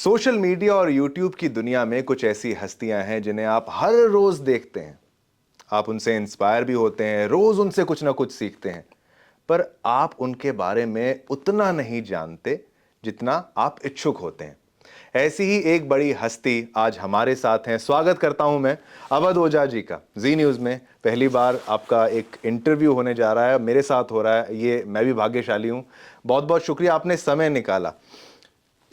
Social media और YouTube की दुनिया में कुछ ऐसी हस्तियां हैं जिन्हें आप हर रोज देखते हैं। आप उनसे इंस्पायर भी होते हैं, रोज उनसे कुछ ना कुछ सीखते हैं, पर आप उनके बारे में उतना नहीं जानते जितना आप इच्छुक होते हैं। ऐसी ही एक बड़ी हस्ती आज हमारे साथ हैं। स्वागत करता हूं मैं अवध ओझा जी का। जी न्यूज़ में पहली बार आपका एक इंटरव्यू होने जा रहा है, मेरे साथ हो रहा है, ये मैं भी भाग्यशाली हूं। बहुत बहुत शुक्रिया, आपने समय निकाला।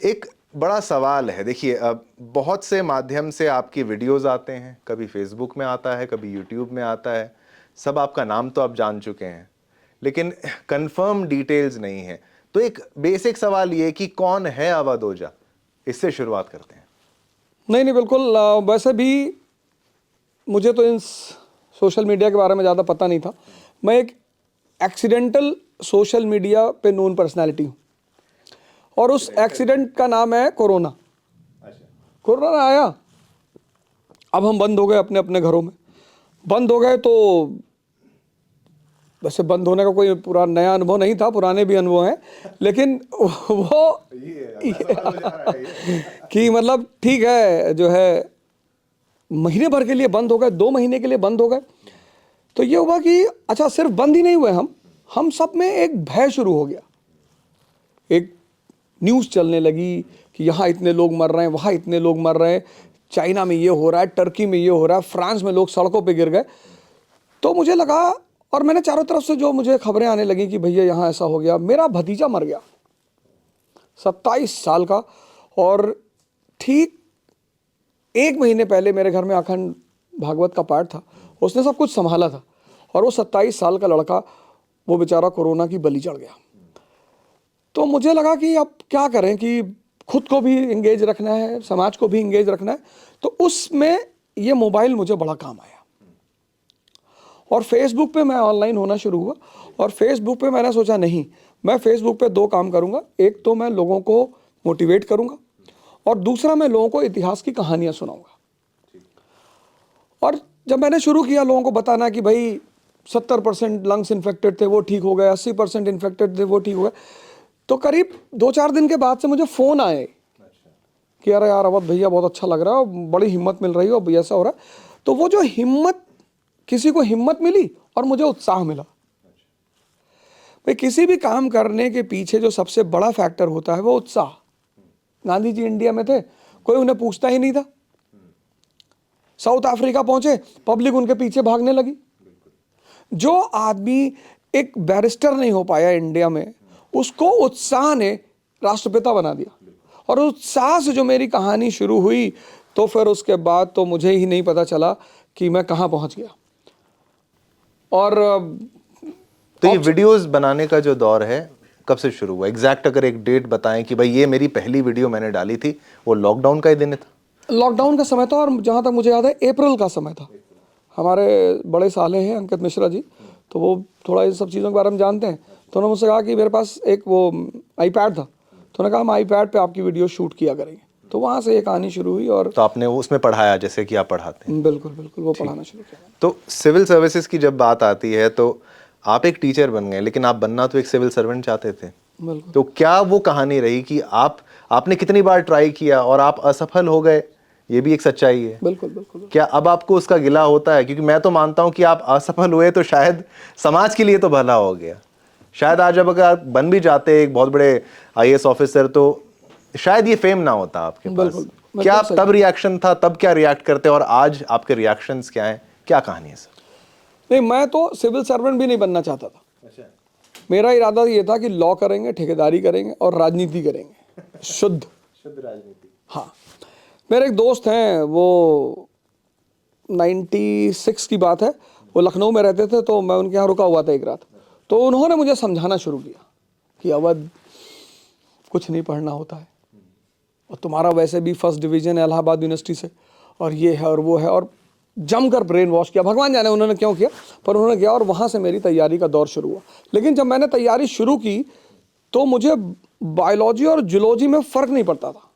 एक बड़ा सवाल है, देखिए अब बहुत से माध्यम से आपकी वीडियोस आते हैं, कभी फेसबुक में आता है, कभी यूट्यूब में आता है। सब आपका नाम तो आप जान चुके हैं, लेकिन कंफर्म डिटेल्स नहीं है। तो एक बेसिक सवाल ये कि कौन है अवध ओझा, इससे शुरुआत करते हैं। नहीं नहीं बिल्कुल वैसे भी मुझे तो इन सोशल मीडिया के बारे में ज़्यादा पता नहीं था। मैं एक एक्सीडेंटल सोशल मीडिया पे नोन पर्सनालिटी हूँ और उस एक्सीडेंट का नाम है कोरोना। कोरोना आया, अब हम बंद हो गए अपने अपने घरों में। बंद हो गए तो वैसे बंद होने का कोई पूरा नया अनुभव नहीं था, पुराने भी अनुभव हैं, लेकिन वो कि मतलब ठीक है, जो है महीने भर के लिए बंद हो गए, 2 महीने के लिए बंद हो गए। तो ये हुआ कि अच्छा सिर्फ बंद ही नहीं हुए हम सब में एक भय शुरू हो गया। एक न्यूज़ चलने लगी कि यहाँ इतने लोग मर रहे हैं, वहाँ इतने लोग मर रहे हैं, चाइना में ये हो रहा है, टर्की में ये हो रहा है, फ्रांस में लोग सड़कों पे गिर गए। तो मुझे लगा, और मैंने चारों तरफ से जो मुझे खबरें आने लगी कि भैया यहाँ ऐसा हो गया। मेरा भतीजा मर गया 27 साल का, और ठीक 1 महीने पहले मेरे घर में अखंड भागवत का पाठ था, उसने सब कुछ संभाला था, और वो 27 साल का लड़का वो बेचारा कोरोना की बलि चढ़ गया। तो मुझे लगा कि अब क्या करें कि खुद को भी इंगेज रखना है, समाज को भी इंगेज रखना है। तो उसमें ये मोबाइल मुझे बड़ा काम आया, और फेसबुक पे मैं ऑनलाइन होना शुरू हुआ। और फेसबुक पे मैंने सोचा नहीं, मैं फेसबुक पे 2 काम करूंगा। एक तो मैं लोगों को मोटिवेट करूंगा, और दूसरा मैं लोगों को इतिहास की कहानियां सुनाऊंगा। और जब मैंने शुरू किया लोगों को बताना कि भाई 70% लंग्स इन्फेक्टेड थे वो ठीक हो गए, 80% इन्फेक्टेड थे वो ठीक हो गए, तो करीब 2-4 दिन के बाद से मुझे फ़ोन आए कि अरे यार अवध भैया बहुत अच्छा लग रहा है, बड़ी हिम्मत मिल रही है, और ऐसा हो रहा है। तो वो जो हिम्मत, किसी को हिम्मत मिली और मुझे उत्साह मिला। भाई किसी भी काम करने के पीछे जो सबसे बड़ा फैक्टर होता है वो उत्साह। गांधी जी इंडिया में थे, कोई उन्हें पूछता ही नहीं था। साउथ अफ्रीका पहुंचे, पब्लिक उनके पीछे भागने लगी। जो आदमी एक बैरिस्टर नहीं हो पाया इंडिया में, उसको उत्साह ने राष्ट्रपिता बना दिया। और उत्साह से जो मेरी कहानी शुरू हुई, तो फिर उसके बाद तो मुझे ही नहीं पता चला कि मैं कहाँ पहुंच गया। और तो ये वीडियोस बनाने का जो दौर है कब से शुरू हुआ? एग्जैक्ट अगर एक डेट बताएं कि भाई ये मेरी पहली वीडियो मैंने डाली थी, वो लॉकडाउन का ही दिन था? लॉकडाउन का समय था, और जहाँ तक मुझे याद है अप्रैल का समय था। हमारे बड़े साले हैं अंकित मिश्रा जी, तो वो थोड़ा इन सब चीज़ों के बारे में जानते हैं। तो उन्होंने मुझसे कहा कि मेरे पास एक वो आईपैड था, तो उन्होंने कहा हम आईपैड पे आपकी वीडियो शूट किया करेंगे। तो वहाँ से ये कहानी शुरू हुई। और तो आपने उसमें पढ़ाया जैसे कि आप पढ़ाते हैं? बिल्कुल बिल्कुल, वो पढ़ाना शुरू किया। तो सिविल सर्विसेज की जब बात आती है तो आप एक टीचर बन गए, लेकिन आप बनना तो एक सिविल सर्वेंट चाहते थे। बिल्कुल। तो क्या वो कहानी रही कि आपने कितनी बार ट्राई किया और आप असफल हो गए? ये भी एक सच्चाई है। बिल्कुल बिल्कुल। क्या अब आपको उसका गिला होता है? क्योंकि मैं तो मानता हूं कि आप असफल हुए तो शायद समाज के लिए तो भला हो गया। शायद आज अब अगर आप बन भी जाते एक बहुत बड़े आईएएस ऑफिसर, तो शायद ये फेम ना होता आपके पास। बिल्कुल। क्या तब रिएक्शन था, तब क्या रिएक्ट करते, और आज आपके रिएक्शंस क्या हैं? क्या कहानी है सर? नहीं, मैं तो सिविल सर्वेंट भी नहीं बनना चाहता था। अच्छा। मेरा इरादा ये था कि लॉ करेंगे, ठेकेदारी करेंगे और राजनीति करेंगे, शुद्ध राजनीति। हाँ। मेरे एक दोस्त हैं, वो 96 की बात है, वो लखनऊ में रहते थे, तो मैं उनके यहाँ रुका हुआ था एक रात। तो उन्होंने मुझे समझाना शुरू किया कि अवध कुछ नहीं पढ़ना होता है, और तुम्हारा वैसे भी फर्स्ट डिवीज़न है इलाहाबाद यूनिवर्सिटी से, और ये है और वो है, और जमकर ब्रेन वॉश किया। भगवान जाने उन्होंने क्यों किया, पर उन्होंने किया। और वहाँ से मेरी तैयारी का दौर शुरू हुआ। लेकिन जब मैंने तैयारी शुरू की तो मुझे बायोलॉजी और जूलॉजी में फ़र्क नहीं पड़ता था।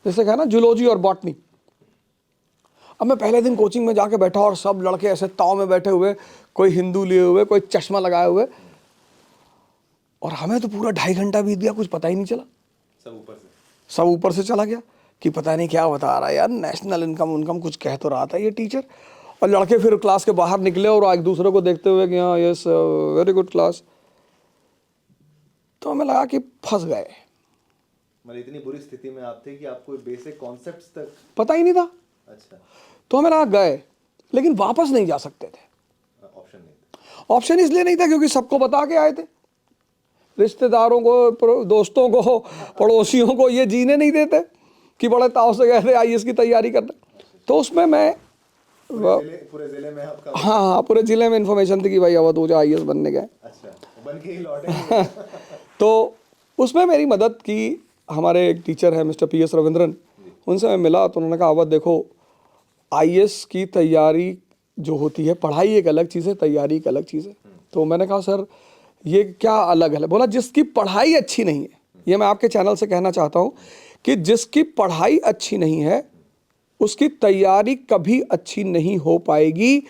जैसे कहा ना, जूलॉजी और बॉटनी। अब मैं पहले दिन कोचिंग में जाके बैठा, और सब लड़के ऐसे ताव में बैठे हुए, कोई हिंदू लिए हुए, कोई चश्मा लगाए हुए, और हमें तो पूरा 2.5 घंटा बीत गया, कुछ पता ही नहीं चला। सब ऊपर से सब ऊपर से चला गया कि पता नहीं क्या बता रहा है यार, नेशनल इनकम उनकम कुछ कह तो रहा था ये टीचर। और लड़के फिर क्लास के बाहर निकले और एक दूसरे को देखते हुए कि हाँ यस वेरी गुड क्लास। तो हमें लगा कि फंस गए, मतलब इतनी बुरी स्थिति में आप थे कि आपको बेसिक कॉन्सेप्ट्स तक पता ही नहीं था। अच्छा तो हमें लगा गए, लेकिन वापस नहीं जा सकते थे। ऑप्शन नहीं था। ऑप्शन इसलिए नहीं था क्योंकि सबको बता के आए थे, रिश्तेदारों को, दोस्तों को, पड़ोसियों को ये जीने नहीं देते कि बड़े ताव से गए थे आईएएस की तैयारी करने। तो उसमें मैं पूरे जिले में आपका हाँ पूरे जिले में इन्फॉर्मेशन थी कि भाई अवध ओझा आईएएस बनने गए। अच्छा बन के ही लौटे। तो उसमें मेरी मदद की हमारे एक टीचर है मिस्टर पीएस रविंद्रन, उनसे मैं मिला तो उन्होंने कहा अवध देखो आईएएस की तैयारी जो होती है, पढ़ाई एक अलग चीज़ है, तैयारी एक अलग चीज़ है। तो मैंने कहा सर ये क्या अलग है? बोला जिसकी पढ़ाई अच्छी नहीं है, ये मैं आपके चैनल से कहना चाहता हूँ कि जिसकी पढ़ाई अच्छी नहीं है उसकी तैयारी कभी अच्छी नहीं हो पाएगी।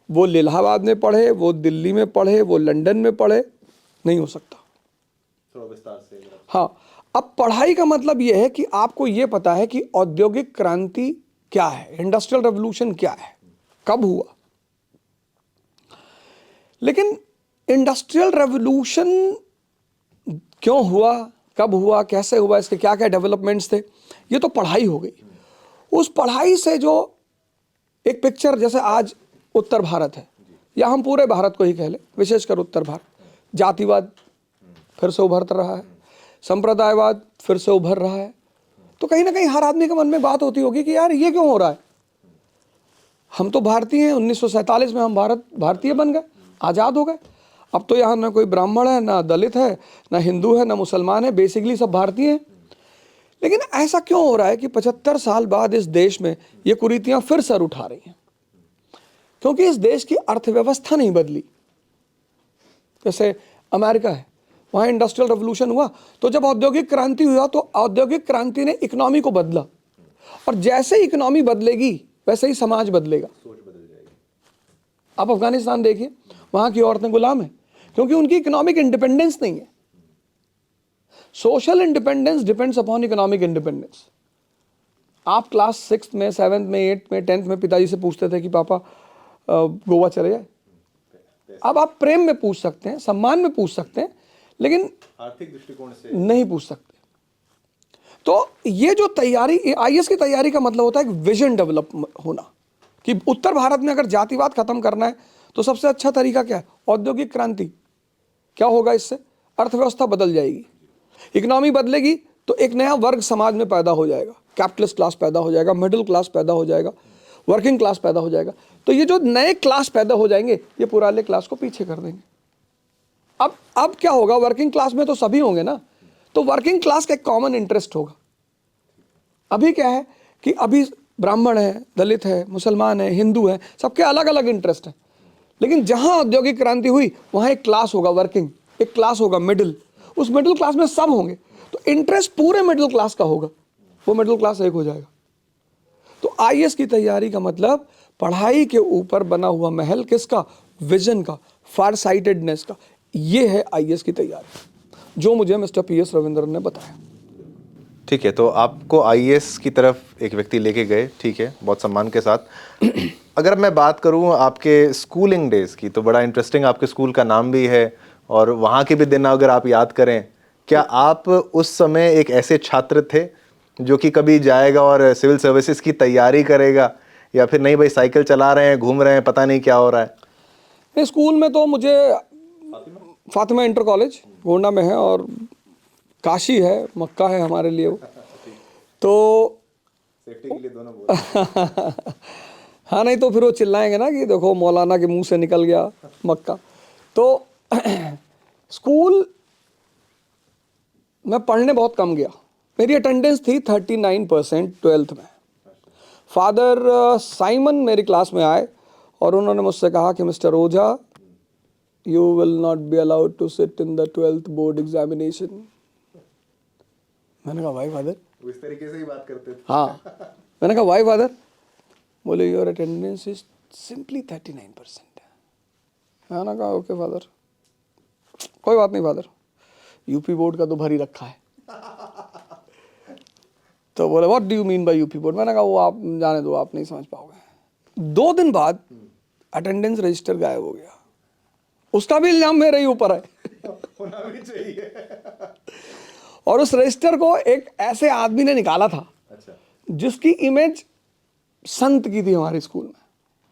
वो इलाहाबाद में पढ़े, वो दिल्ली में पढ़े, वो लंदन में पढ़े, नहीं हो सकता। थोड़ा विस्तार से। हाँ, अब पढ़ाई का मतलब यह है कि आपको यह पता है कि औद्योगिक क्रांति क्या है, इंडस्ट्रियल रेवोल्यूशन क्या है, कब हुआ। लेकिन इंडस्ट्रियल रेवोल्यूशन क्यों हुआ, कब हुआ, कैसे हुआ, इसके क्या क्या डेवलपमेंट्स थे, ये तो पढ़ाई हो गई। उस पढ़ाई से जो एक पिक्चर, जैसे आज उत्तर भारत है या हम पूरे भारत को ही कह लें, विशेषकर उत्तर भारत, जातिवाद फिर से उभर रहा है, संप्रदायवाद फिर से उभर रहा है। तो कहीं ना कहीं हर आदमी के मन में बात होती होगी कि यार ये क्यों हो रहा है। हम तो भारतीय हैं, 1947 में हम भारतीय बन गए, आज़ाद हो गए। अब तो यहाँ ना कोई ब्राह्मण है, ना दलित है, ना हिंदू है, ना मुसलमान है, बेसिकली सब भारतीय हैं। लेकिन ऐसा क्यों हो रहा है कि 75 साल बाद इस देश में ये कुरीतियां फिर सर उठा रही हैं? क्योंकि इस देश की अर्थव्यवस्था नहीं बदली। जैसे अमेरिका है, वहाँ इंडस्ट्रियल रेवोल्यूशन हुआ, तो जब औद्योगिक क्रांति हुआ तो औद्योगिक क्रांति ने इकोनॉमी को बदला, और जैसे इकोनॉमी बदलेगी वैसे ही समाज बदलेगा। सोच बदल जाएगी। आप अफगानिस्तान देखिए, वहाँ की औरतें गुलाम हैं क्योंकि उनकी इकोनॉमिक इंडिपेंडेंस नहीं है। Social independence depends upon economic independence. आप क्लास 6 में, 7 में, 8 में, 10th में पिताजी से पूछते थे कि पापा गोवा चले जाए। अब आप प्रेम में पूछ सकते हैं, सम्मान में पूछ सकते हैं, लेकिन आर्थिक दृष्टिकोण से नहीं पूछ सकते। तो ये जो तैयारी, आईएएस की तैयारी का मतलब होता है एक विजन डेवलप होना कि उत्तर भारत में अगर जातिवाद खत्म करना है तो सबसे अच्छा तरीका क्या है? औद्योगिक क्रांति। क्या होगा इससे? अर्थव्यवस्था बदल जाएगी, इकोनॉमी बदलेगी, तो एक नया वर्ग समाज में पैदा हो जाएगा, कैपिटलिस्ट क्लास पैदा हो जाएगा, मिडिल क्लास पैदा हो जाएगा, वर्किंग क्लास पैदा हो जाएगा। तो ये जो नए क्लास पैदा हो जाएंगे ये पुराने क्लास को पीछे कर देंगे। अब क्या होगा? वर्किंग क्लास में तो सभी होंगे ना, तो वर्किंग क्लास का एक कॉमन इंटरेस्ट होगा। अभी क्या है कि अभी ब्राह्मण है, दलित है, मुसलमान है, हिंदू है, सबके अलग अलग इंटरेस्ट हैं। लेकिन जहां औद्योगिक क्रांति हुई वहां एक क्लास होगा वर्किंग, एक क्लास होगा मिडिल, उस मिडिल क्लास में सब होंगे, तो इंटरेस्ट पूरे मिडिल क्लास का होगा, वो मिडिल क्लास एक हो जाएगा। तो आईएएस की तैयारी का मतलब पढ़ाई के ऊपर बना हुआ महल किसका? विजन का, फार साइटेडनेस का। ये है आईएएस की तैयारी, जो मुझे मिस्टर पीएस रविंद्रन ने बताया। ठीक है, तो आपको आईएएस की तरफ एक व्यक्ति लेके गए, ठीक है, बहुत सम्मान के साथ। अगर मैं बात करूं आपके स्कूलिंग डेज की, तो बड़ा इंटरेस्टिंग आपके स्कूल का नाम भी है और वहाँ के भी दिन अगर आप याद करें, क्या आप उस समय एक ऐसे छात्र थे जो कि कभी जाएगा और सिविल सर्विसेज की तैयारी करेगा, या फिर नहीं भाई साइकिल चला रहे हैं, घूम रहे हैं, पता नहीं क्या हो रहा है? स्कूल में तो मुझे फातिमा इंटर कॉलेज गोंडा में है, और काशी है, मक्का है हमारे लिए वो, तो सेफ्टी के लिए दोनों बोल हाँ, नहीं तो फिर वो चिल्लाएंगे ना कि देखो मौलाना के मुंह से निकल गया मक्का। तो स्कूल में पढ़ने बहुत कम गया, मेरी अटेंडेंस थी 39% 12th में। फादर साइमन मेरी क्लास में आए और उन्होंने मुझसे कहा कि mister Ojha, you will not be allowed to sit in the 12th board examination. मैंने कहा वाई फादर? इस तरीके से ही बात करते थे। हाँ, मैंने कहा वाई फादर? बोले योर अटेंडेंस इज सिंपली 39%। मैंने कहा ओके फादर, कोई बात नहीं फादर, यूपी बोर्ड का तो भर ही रखा है। तो बोले what do you mean by UP board. मैंने कहा वो आप जाने दो, आप नहीं समझ पाओगे। 2 दिन बाद अटेंडेंस रजिस्टर गायब हो गया। उसका भी इल्जाम मेरे ही ऊपर है। होना भी चाहिए। और उस रजिस्टर को एक ऐसे आदमी ने निकाला था अच्छा। जिसकी इमेज संत की थी हमारे स्कूल में।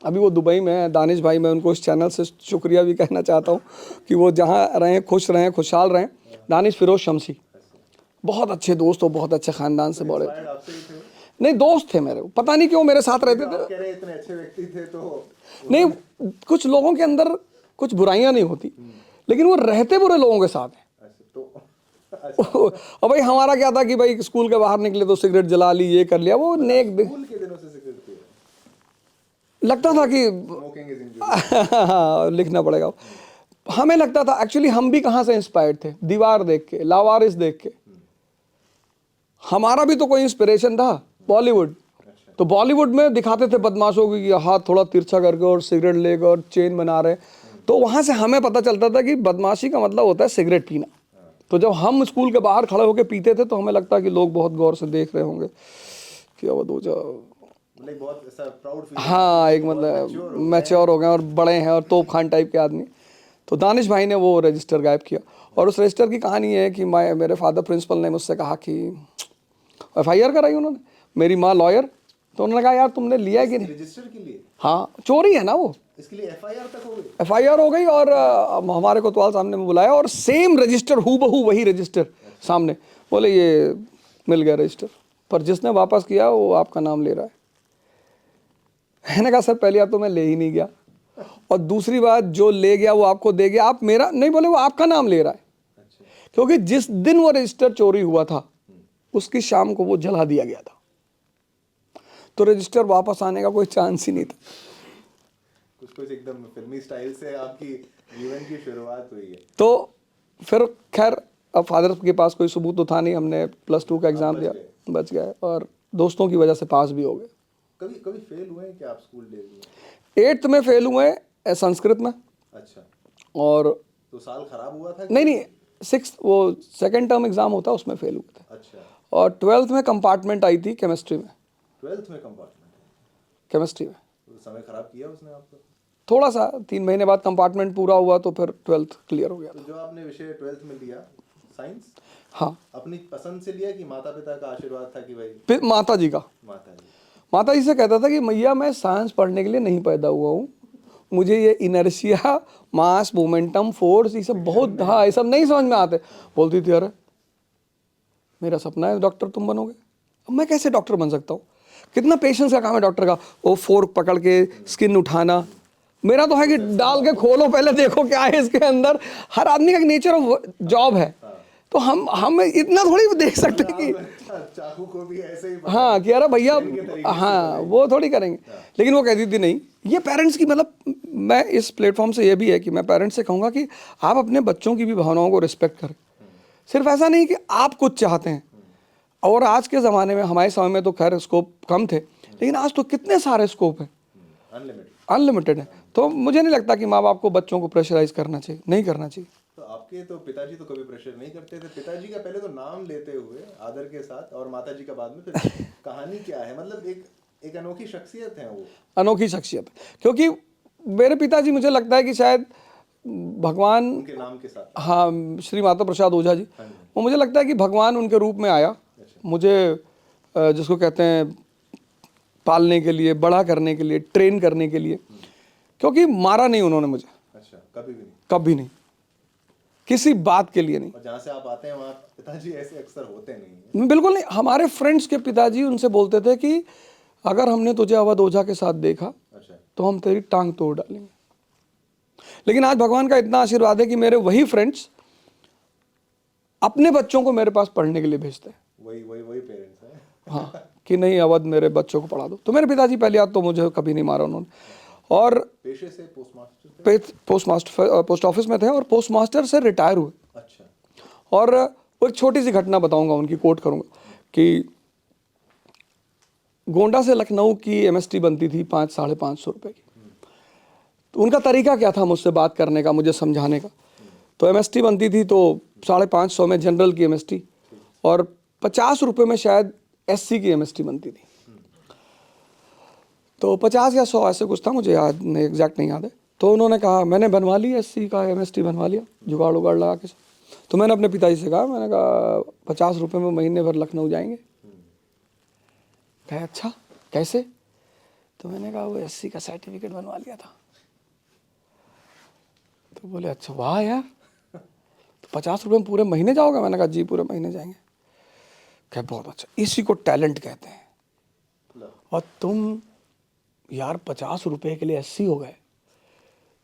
अभी वो दुबई में है, दानिश भाई, मैं उनको इस चैनल से शुक्रिया भी कहना चाहता हूँ कि वो जहाँ रहें खुश रहें, खुशहाल रहें। दानिश फिरोज शमसी, बहुत अच्छे दोस्त और बहुत अच्छे ख़ानदान से बड़े थे। आपसे ही थे? नहीं, दोस्त थे मेरे, पता नहीं क्यों मेरे साथ रहते थे। कह रहे इतने अच्छे व्यक्ति थे तो नहीं, कुछ लोगों के अंदर कुछ बुराइयां नहीं होती, लेकिन वो रहते बुरे लोगों के साथ हैं। तो और भाई हमारा क्या था कि भाई स्कूल के बाहर निकले तो सिगरेट जला ली, ये कर लिया, वो नेक स्कूल के दिनों से सिगरेट पी रहे। लगता था कि स्मोकिंग इज इंजूरियस। हाँ, लिखना पड़ेगा। हमें लगता था, एक्चुअली हम भी कहाँ से इंस्पायर्ड थे, दीवार देख के, लावारिस देख के। हमारा भी तो कोई इंस्पिरेशन था बॉलीवुड। तो बॉलीवुड में दिखाते थे बदमाशों की हाथ थोड़ा तिरछा करके और सिगरेट लेकर और चेन बना रहे। तो वहाँ से हमें पता चलता था कि बदमाशी का मतलब होता है सिगरेट पीना। तो जब हम स्कूल के बाहर खड़े होकर पीते थे तो हमें लगता कि लोग बहुत गौर से देख रहे होंगे कि अब दो मतलब बहुत ऐसा प्राउड फील। हाँ, एक मतलब मैच्योर हो गए और बड़े हैं और तोप खान टाइप के आदमी। तो दानिश भाई ने वो रजिस्टर गायब किया। और उस रजिस्टर की कहानी है कि मेरे फादर प्रिंसिपल ने मुझसे कहा कि FIR कराई उन्होंने, मेरी माँ लॉयर। तो उन्होंने कहा यार तुमने लिया है कि नहीं। रजिस्टर के लिए? हाँ, चोरी है ना वो। इसके लिए FIR तक हो गई? FIR हो गई और हमारे कोतवाल सामने में बुलाया और सेम रजिस्टर, हूबहू वही रजिस्टर सामने। बोले ये मिल गया रजिस्टर, पर जिसने वापस किया वो आपका नाम ले रहा है। मैंने कहा सर पहली बात तो मैं ले ही नहीं गया, और दूसरी बात जो ले गया वो आपको दे गया, आप मेरा नहीं। बोले वो आपका नाम ले रहा है। क्योंकि जिस दिन वो रजिस्टर चोरी हुआ था उसकी शाम को वो जला दिया गया था। तो रजिस्टर वापस आने का कोई चांस ही नहीं था। कुछ एकदम फिल्मी स्टाइल से आपकी जीवन की शुरुआत हुई है। तो फिर खैर अब फादर के पास कोई सबूत तो था नहीं, हमने +2 का एग्जाम दिया, बच गए और दोस्तों की वजह से पास भी हो गए। कभी कभी फेल हुए हैं क्या आप स्कूल डेज में? 8th में फेल हुए संस्कृत में। अच्छा। और तो साल खराब हुआ था? नहीं, 6th वो सेकेंड टर्म एग्जाम होता है उसमें फेल हुए थे। अच्छा। और 12th में कंपार्टमेंट आई थी केमिस्ट्री में। 12th में कंपार्टमेंट? केमिस्ट्री में तो समय खराब किया उसने आपको? थोड़ा सा, 3 महीने बाद कंपार्टमेंट पूरा हुआ तो फिर 12th क्लियर हो गया। तो जो आपने विषय 12th में लिया साइंस, हाँ, अपनी पसंद से लिया कि माता पिता का आशीर्वाद था कि भाई? माता जी का। माता जी से कहता था कि मैया मैं साइंस पढ़ने के लिए नहीं पैदा हुआ हूँ, मुझे ये इनर्शिया, मास, मोमेंटम, फोर्स, ये सब बहुत, हाँ, ये सब नहीं समझ में आते। बोलती थी अरे मेरा सपना है डॉक्टर तुम बनोगे। अब मैं कैसे डॉक्टर बन सकता हूँ? कितना पेशेंस का काम है डॉक्टर का, वो फोर्क पकड़ के स्किन उठाना। मेरा तो है कि डाल के खोलो पहले, देखो क्या है इसके अंदर। हर आदमी का नेचर ऑफ जॉब है। तो हम इतना थोड़ी देख सकते हैं कि चाकू को भी ऐसे ही हाँ कि अरे भैया, हाँ वो थोड़ी करेंगे। लेकिन वो कहती थी नहीं, ये पेरेंट्स की, मतलब मैं इस प्लेटफॉर्म से ये भी है कि मैं पेरेंट्स से कहूँगा कि आप अपने बच्चों की भी भावनाओं को रिस्पेक्ट करें। सिर्फ ऐसा नहीं कि आप कुछ चाहते हैं। और आज के ज़माने में, हमारे समय में तो खैर स्कोप कम थे, लेकिन आज तो कितने सारे स्कोप हैं, अनलिमिटेड है। तो मुझे नहीं लगता कि माँ बाप को बच्चों को प्रेशराइज करना चाहिए, नहीं करना चाहिए। तो आपके तो पिताजी तो कभी प्रेशर नहीं करते थे? पिताजी का पहले तो नाम लेते हुए आदर के साथ और माताजी का बाद में, फिर कहानी क्या है? मतलब एक अनोखी शख्सियत है वो। अनोखी शख्सियत, क्योंकि मेरे पिताजी, मुझे लगता है कि शायद भगवान उनके नाम के साथ, हाँ, श्री माता प्रसाद ओझा जी, वो मुझे लगता है कि भगवान उनके रूप में आया मुझे, जिसको कहते हैं पालने के लिए, बड़ा करने के लिए, ट्रेन करने के लिए। क्योंकि मारा नहीं उन्होंने मुझे। अच्छा, कभी भी नहीं? कभी नहीं, किसी बात के लिए नहीं। और जहाँ से आप आते हैं वहाँ पिताजी ऐसे अक्सर होते नहीं हैं। बिल्कुल नहीं। हमारे फ्रेंड्स के पिताजी उनसे बोलते थे कि अगर हमने तुझे अवध ओझा के साथ देखा तो हम तेरी टांग तोड़ डालेंगे। लेकिन आज भगवान का इतना आशीर्वाद है कि मेरे वही फ्रेंड्स अपने बच्चों को मेरे पास पढ़ने के लिए भेजते हैं। वही पेरेंट्स हैं। हाँ, कि नहीं अवध मेरे बच्चों को पढ़ा दो। तो मेरे पिताजी पहली बात तो मुझे कभी नहीं मारा उन्होंने, और पेशे से पोस्ट ऑफिस में थे और पोस्ट मास्टर से रिटायर हुए। अच्छा। और वो एक छोटी सी घटना बताऊंगा, उनकी कोट करूंगा कि गोंडा से लखनऊ की MST बनती थी 500-550 रुपए की। तो उनका तरीका क्या था मुझसे बात करने का, मुझे समझाने का। तो MST बनती थी तो 550 में जनरल की MST, और 50 रुपये में शायद एससी की एमएसटी बनती थी। तो 50 या 100 ऐसे कुछ था, मुझे याद नहीं, एग्जैक्ट नहीं याद है। तो उन्होंने कहा मैंने बनवा ली एससी का एमएसटी बनवा लिया, जुगाड़ उगाड़ लगा के। तो मैंने अपने पिताजी से कहा, मैंने कहा 50 रुपये में महीने भर लखनऊ जाएंगे। कहे अच्छा कैसे? तो मैंने कहा वो एससी का सर्टिफिकेट बनवा लिया था। तो बोले अच्छा वाह यार, तो 50 रुपये में पूरे महीने जाओगे? मैंने कहा जी पूरे महीने जाएंगे। कहे बहुत अच्छा, इसी को टैलेंट कहते हैं। और तुम यार 50 रुपये के लिए एससी हो गए,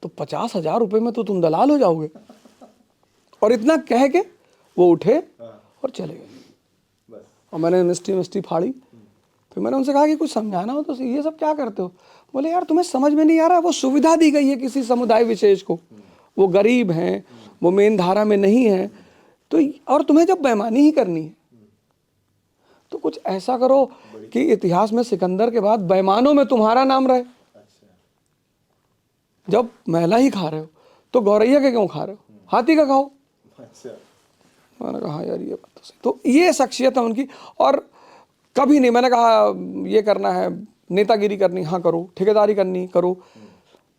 तो 50,000 रुपये में तो तुम दलाल हो जाओगे। और इतना कह के वो उठे और चले गए। और मैंने एमएसटी फाड़ी। फिर मैंने उनसे कहा कि कुछ समझाना हो तो ये सब क्या करते हो? बोले यार तुम्हें समझ में नहीं आ रहा, वो सुविधा दी गई है किसी समुदाय विशेष को, वो गरीब हैं, वो मेन धारा में नहीं है, तो और तुम्हें जब बेईमानी ही करनी है तो कुछ ऐसा करो कि इतिहास में सिकंदर के बाद बेईमानों में तुम्हारा नाम रहे। जब महिला ही खा रहे हो तो गौरैया के क्यों खा रहे हो, हाथी का खाओ। मैंने कहा यार ये बात तो सही। तो ये शख्सियत है उनकी। और कभी नहीं मैंने कहा ये करना है, नेतागिरी करनी हाँ करो, ठेकेदारी करनी करो,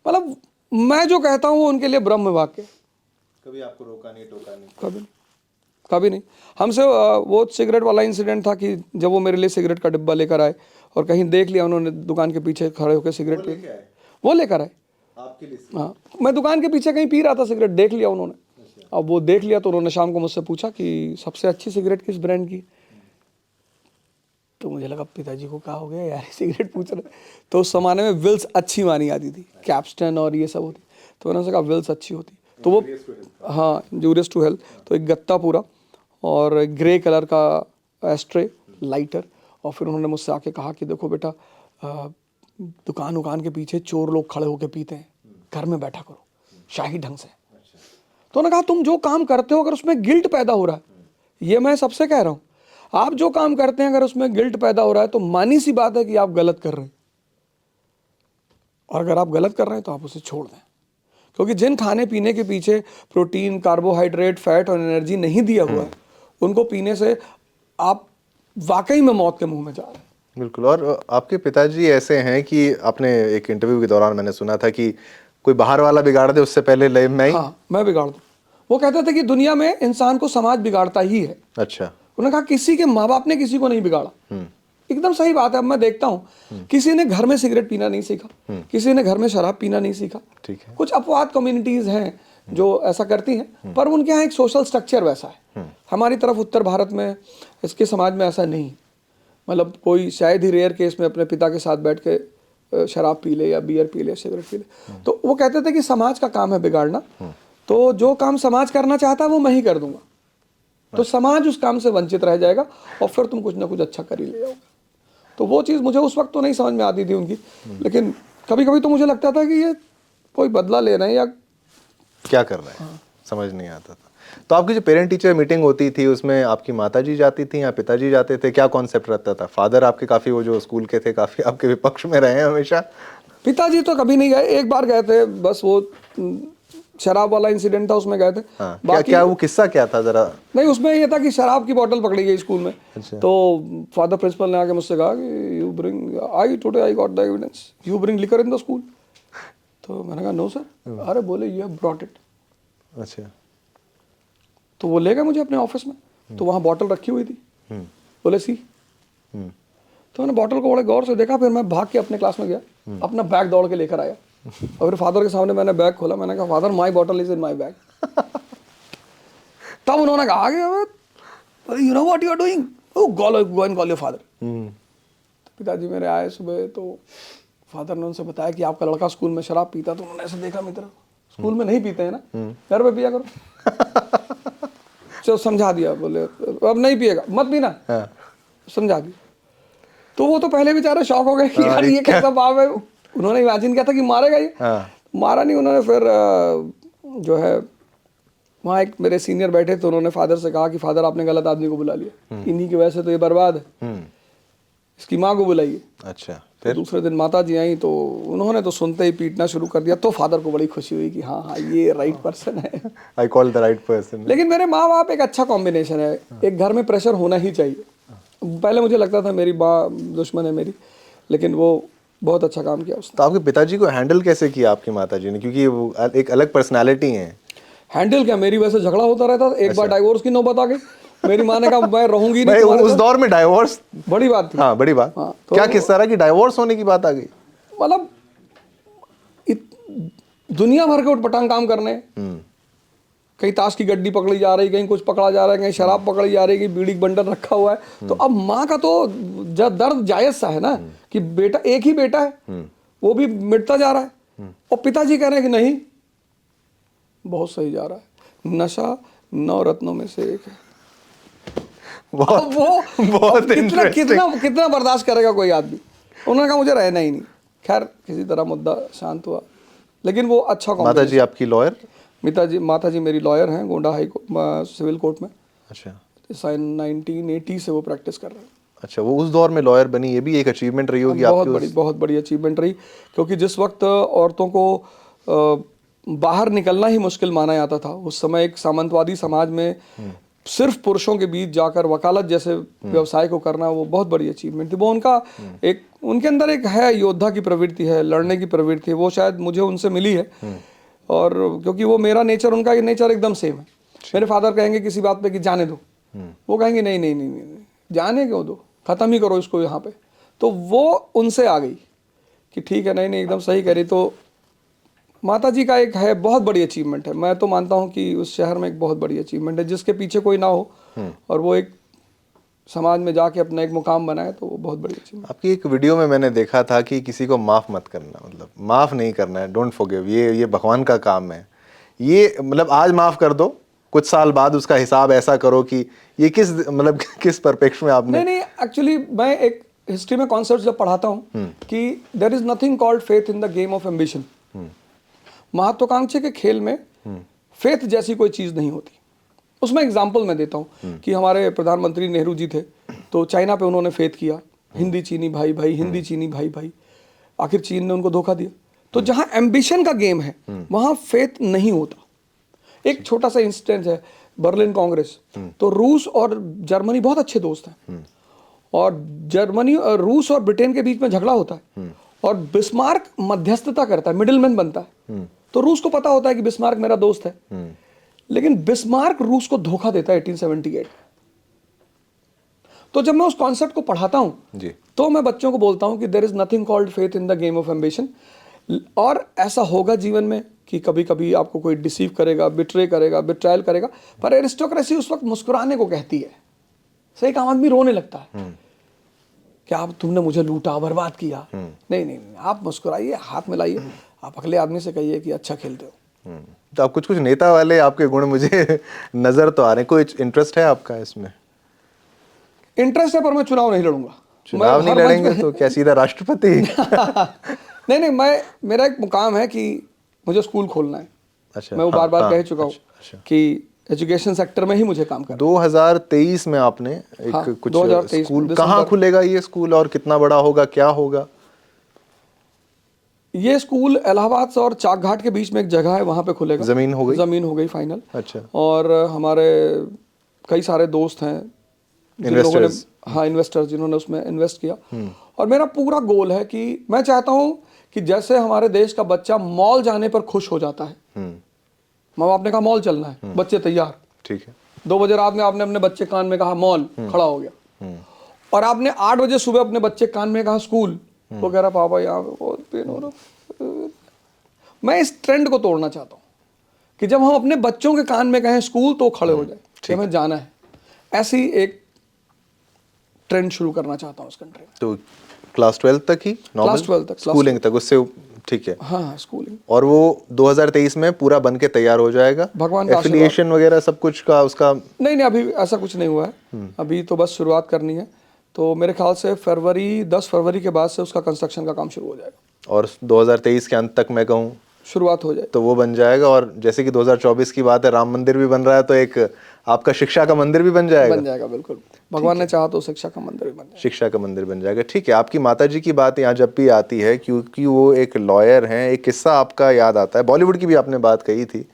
मतलब मैं जो कहता हूँ वो उनके लिए ब्रह्म वाक्य। कभी आपको रोका नहीं, टोका नहीं? कभी नहीं। हमसे वो सिगरेट वाला इंसिडेंट था कि जब वो मेरे लिए सिगरेट का डिब्बा लेकर आए और कहीं देख लिया उन्होंने दुकान के पीछे खड़े होकर सिगरेट पी, वो लेकर आए आपके लिए? हाँ, मैं दुकान के पीछे कहीं पी रहा था सिगरेट, देख लिया उन्होंने। अब वो देख लिया तो उन्होंने शाम को मुझसे पूछा कि सबसे अच्छी सिगरेट किस ब्रांड की? तो मुझे लगा पिताजी को क्या हो गया यार, सिगरेट पूछ रहे। तो उस जमाने में विल्स अच्छी मानी जाती थी, कैप्स्टन और ये सब होती। तो मैंने उनसे कहा विल्स अच्छी होती। तो वो हाँ इंजूरियस टू हेल्थ। तो एक गत्ता पूरा और ग्रे कलर का एस्ट्रे लाइटर। और फिर उन्होंने मुझसे आके कहा कि देखो बेटा, दुकान के पीछे चोर लोग खड़े होके पीते हैं, घर में बैठा करो शाही ढंग से। तो उन्होंने कहा तुम जो काम करते हो अगर उसमें गिल्ट पैदा हो रहा है, ये मैं सबसे कह रहा हूँ, आप जो काम करते हैं अगर उसमें गिल्ट पैदा हो रहा है तो मानी सी बात है कि आप गलत कर रहे हैं। और अगर आप गलत कर रहे हैं तो आप उसे छोड़ दें, क्योंकि जिन खाने पीने के पीछे प्रोटीन, कार्बोहाइड्रेट, फैट और एनर्जी नहीं दिया हुआ है, उनको पीने से आप वाकई में मौत के मुंह में जा रहे हैं। बिल्कुल। और आपके पिताजी ऐसे हैं कि आपने एक इंटरव्यू के दौरान मैंने सुना था कि कोई बाहर वाला बिगाड़ दे उससे पहले मैं बिगाड़ दूं। वो कहते थे कि दुनिया में इंसान को समाज बिगाड़ता ही है। अच्छा। उन्होंने कहा किसी के माँ बाप ने किसी को नहीं बिगाड़ा। एकदम सही बात है। अब मैं देखता हूँ किसी ने घर में सिगरेट पीना नहीं सीखा, किसी ने घर में शराब पीना नहीं सीखा। ठीक है। कुछ अपवाद कम्युनिटीज हैं जो ऐसा करती हैं, पर उनके यहाँ एक सोशल स्ट्रक्चर वैसा है। हमारी तरफ उत्तर भारत में इसके समाज में ऐसा नहीं। मतलब कोई शायद ही रेयर केस में अपने पिता के साथ बैठ के शराब पी ले या बियर पी ले, सिगरेट पी ले। तो वो कहते थे कि समाज का काम है बिगाड़ना, तो जो काम समाज करना चाहता है वो मैं ही कर दूंगा, तो समाज उस काम से वंचित रह जाएगा और फिर तुम कुछ ना कुछ अच्छा कर ही ले जाओगे। तो वो चीज़ मुझे उस वक्त तो नहीं समझ में आती थी उनकी, लेकिन कभी कभी तो मुझे लगता था कि ये कोई बदला ले रहे हैं या क्या कर रहे हैं, समझ नहीं आता था। तो आपकी जो पेरेंट टीचर मीटिंग होती थी उसमें आपकी माताजी जाती थी या पिताजी जाते थे, क्या कॉन्सेप्ट रहता था? फादर आपके काफ़ी वो जो स्कूल के थे काफ़ी आपके विपक्ष में रहे हैं हमेशा। पिताजी तो कभी नहीं गए, एक बार गए थे बस, वो शराब वाला इंसिडेंट था उसमें गए थे। हाँ, क्या वो किस्सा क्या था जरा? नहीं, उसमें ये था कि शराब की बोतल पकड़ी गई स्कूल में। अच्छा। तो फादर प्रिंसिपल ने आके मुझसे कहा कि you bring, I got the evidence, you bring liquor in the school. तो मैंने कहा नो सर। अरे बोले यू हैव ब्रॉट इट। अच्छा। तो वो ले गए मुझे अपने ऑफिस में, तो वहाँ बॉटल रखी हुई थी। बोले सी। तो मैंने बॉटल को बड़े गौर से देखा, फिर मैं भाग के अपने क्लास में गया, अपना बैग दौड़ के लेकर आया और फिर फादर के सामने मैंने बैग खोला। मैंने कहा father my bottle is in my bag. तब उन्होंने कहा you know what you are doing, go and call your father. पिताजी मेरे आए सुबह, तो फादर ने उनसे बताया कि आपका लड़का स्कूल में शराब पीता। तो उन्होंने ऐसे देखा मित्र, स्कूल में नहीं पीते हैं ना, घर पे पिया करो। चलो समझा दिया, बोले अब नहीं पिएगा, मत पीना, समझा दिया। तो वो तो पहले बेचारे शॉक हो गए कि यार ये कैसा बाप है। उन्होंने इमेजिन किया था कि मारेगा ये। मारा नहीं उन्होंने। फिर जो है वहाँ एक मेरे सीनियर बैठे थे, उन्होंने फादर से कहा कि फादर आपने गलत आदमी को बुला लिया, इन्हीं की वजह से तो ये बर्बाद है, इसकी माँ को बुलाइए। अच्छा। फिर दूसरे दिन माता जी आई, तो उन्होंने तो सुनते ही पीटना शुरू कर दिया। तो फादर को बड़ी खुशी हुई कि हाँ ये राइट पर्सन है, I call the right person. लेकिन मेरे माँ बाप एक अच्छा कॉम्बिनेशन है, एक घर में प्रेशर होना ही चाहिए। पहले मुझे लगता था मेरी माँ दुश्मन है मेरी, लेकिन वो बहुत अच्छा काम किया उसने। तो आपके पिताजी को हैंडल कैसे किया आपकी माताजी ने, क्योंकि वो एक अलग पर्सनालिटी है। हैंडल क्या, मेरी वजह से झगड़ा होता रहता था। एक बार डाइवोर्स की नौबत आ गई, मेरी माँ ने कहा मैं रहूंगी नहीं भाई तुम्हारे उस साथ। दौर में डाइवोर्स बड़ी बात थी। हाँ बड़ी बात। हाँ, तो क्या किस्सा रहा कि डाइवोर्स होने की बात आ गई? मतलब दुनिया भर के उठपटांग काम करने, कहीं ताश की गड्डी पकड़ी जा रही, कहीं कुछ पकड़ा जा रहा है, कहीं शराब पकड़ी जा रही, कहीं बीड़ी का बंडल रखा हुआ है। तो अब माँ का तो दर्द जायज सा है ना, कि बेटा, एक ही बेटा है, वो भी मिटता जा रहा है, और पिताजी कह रहे हैं कि नहीं बहुत सही जा रहा है। नशा 9 रत्नों में से एक है। बहुत अब वो बहुत अब कितना interesting। कितना कितना बर्दाश्त करेगा कोई आदमी। उन्होंने कहा मुझे रहना ही नहीं। खैर किसी तरह मुद्दा शांत हुआ, लेकिन वो अच्छा माता कॉम्बिनेशन। जी आपकी लॉयर? माता जी मेरी लॉयर हैं, गोंडा हाई सिविल कोर्ट में। अच्छा 1980 से वो प्रैक्टिस कर रहे हैं। अच्छा, वो उस दौर में लॉयर बनी, ये भी एक अचीवमेंट रही होगी आपकी? बहुत बड़ी अचीवमेंट रही, क्योंकि जिस वक्त औरतों को बाहर निकलना ही मुश्किल माना जाता था, उस समय एक सामंतवादी समाज में सिर्फ पुरुषों के बीच जाकर वकालत जैसे व्यवसाय को करना, वो बहुत बड़ी अचीवमेंट थी। वो उनका एक, उनके अंदर एक है, योद्धा की प्रवृत्ति है, लड़ने की प्रवृत्ति है, वो शायद मुझे उनसे मिली है। और क्योंकि वो मेरा नेचर, उनका नेचर एकदम सेम है। मेरे फादर कहेंगे किसी बात पे कि जाने दो, वो कहेंगे नहीं नहीं नहीं नहीं, जाने क्यों दो, खत्म ही करो इसको यहाँ पे। तो वो उनसे आ गई कि ठीक है, नहीं नहीं एकदम सही करी। तो माता जी का एक है, बहुत बड़ी अचीवमेंट है। मैं तो मानता हूँ कि उस शहर में एक बहुत बड़ी अचीवमेंट है, जिसके पीछे कोई ना हो और वो एक समाज में जाके अपना एक मुकाम बनाए, तो वो बहुत बड़ी अचीवमेंट। आपकी एक वीडियो में मैंने देखा था कि किसी को माफ़ मत करना, मतलब माफ़ नहीं करना है, डोंट फॉरगिव, ये भगवान का काम है। ये मतलब आज माफ़ कर दो, कुछ साल बाद उसका हिसाब ऐसा करो कि ये किस मतलब किस परपेक्ष में आपने? नहीं, एक्चुअली मैं एक हिस्ट्री में कॉन्सेप्ट जब पढ़ाता हूँ कि there is nothing called faith in the game of ambition. महत्वाकांक्षा के खेल में फेथ जैसी कोई चीज़ नहीं होती। उसमें एग्जाम्पल मैं देता हूँ कि हमारे प्रधानमंत्री नेहरू जी थे, तो चाइना पे उन्होंने फेथ किया, हिंदी चीनी भाई भाई, हिंदी चीनी भाई भाई, आखिर चीन ने उनको धोखा दिया। तो जहाँ एम्बिशन का गेम है वहाँ फेथ नहीं होता। एक छोटा सा इंसिडेंट है, बर्लिन कांग्रेस। तो रूस और जर्मनी बहुत अच्छे दोस्त हैं, और जर्मनी और रूस और ब्रिटेन के बीच में झगड़ा होता है, और बिस्मार्क मध्यस्थता करता है, मिडिलमैन बनता है। तो रूस को पता होता है कि बिस्मार्क मेरा दोस्त है, लेकिन बिस्मार्क रूस को धोखा देता है 1878। तो जब मैं उस कॉन्सेप्ट को पढ़ाता हूं तो मैं बच्चों को बोलता हूं कि there is nothing called faith in the game of ambition. और ऐसा होगा जीवन में कि कभी कभी आपको कोई डिसीव करेगा, बिट्रे करेगा, बिट्रायल करेगा, पर एरिस्टोक्रेसी उस वक्त मुस्कुराने को कहती है। सही काम आदमी रोने लगता है कि आप, तुमने मुझे लूटा, बर्बाद किया। नहीं नहीं, आप मुस्कुराइए, हाथ मिलाइए, आप अगले आदमी से कहिए कि अच्छा खेलते हो। तो आप कुछ नेता वाले आपके गुण मुझे नजर तो आ रहे हैं। कोई इंटरेस्ट है आपका इसमें? इंटरेस्ट है, पर मैं चुनाव नहीं लड़ूंगा। चुनाव नहीं लड़ेंगे तो क्या सीधा राष्ट्रपति? नहीं, मेरा एक मुकाम है कि मुझे स्कूल खोलना है। अच्छा, मैं वो बार बार कह चुका हूँ अच्छा। कि एजुकेशन सेक्टर में ही मुझे काम करना। 2023 में आपने एक कुछ 2023 स्कूल, कहाँ खुलेगा ये स्कूल और कितना बड़ा होगा, क्या होगा? ये स्कूल इलाहाबाद और चाक घाट के बीच में एक जगह है, वहाँ पे खुलेगा। जमीन हो गई? जमीन हो गई फाइनल। अच्छा। और हमारे कई सारे दोस्त हैं जिन लोगों ने, हाँ इन्वेस्टर्स, जिन्होंने उसमें इन्वेस्ट किया। और मेरा पूरा गोल है कि मैं चाहता हूँ कि जैसे हमारे देश का बच्चा मॉल जाने पर खुश हो जाता है, माँ बाप ने कहा मॉल चलना है, बच्चे तैयार, ठीक है, 2 बजे रात में आपने अपने बच्चे कान में कहा मॉल, खड़ा हो गया। और आपने 8 बजे सुबह अपने बच्चे कान में कहा स्कूल, वो कह रहा पापा यहाँ पे बहुत पेन हो रहा। मैं इस ट्रेंड को तोड़ना चाहता हूँ कि जब हम अपने बच्चों के कान में कहें स्कूल तो खड़े हो जाए कि हमें जाना है। ऐसी एक ट्रेंड शुरू करना चाहता हूँ इस कंट्री में। तो क्लास 12 तक ही, क्लास 12 तक, स्कूलिंग तक, उससे ठीक है। हाँ, स्कूलिंग। और वो 2023 में पूरा बन के तैयार हो जाएगा? भगवान का एफिलिएशन वगैरह सब कुछ का उसका? नहीं, अभी ऐसा कुछ नहीं हुआ है, अभी तो बस शुरुआत करनी है। तो मेरे ख्याल से 10 फरवरी के बाद से उसका कंस्ट्रक्शन का काम शुरू हो जाएगा। और 2023 के अंत तक मैं कहूँ शुरुआत हो जाए तो वो बन जाएगा। और जैसे कि 2024 की बात है, राम मंदिर भी बन रहा है, तो एक आपका शिक्षा का मंदिर भी बन जाएगा। बिल्कुल, भगवान ने चाहा तो शिक्षा का मंदिर भी बन जाएगा। शिक्षा का मंदिर बन जाएगा, ठीक है। आपकी माताजी की बात यहाँ जब भी आती है, क्योंकि वो एक लॉयर हैं, एक किस्सा आपका याद आता है। बॉलीवुड की भी आपने बात कही थी,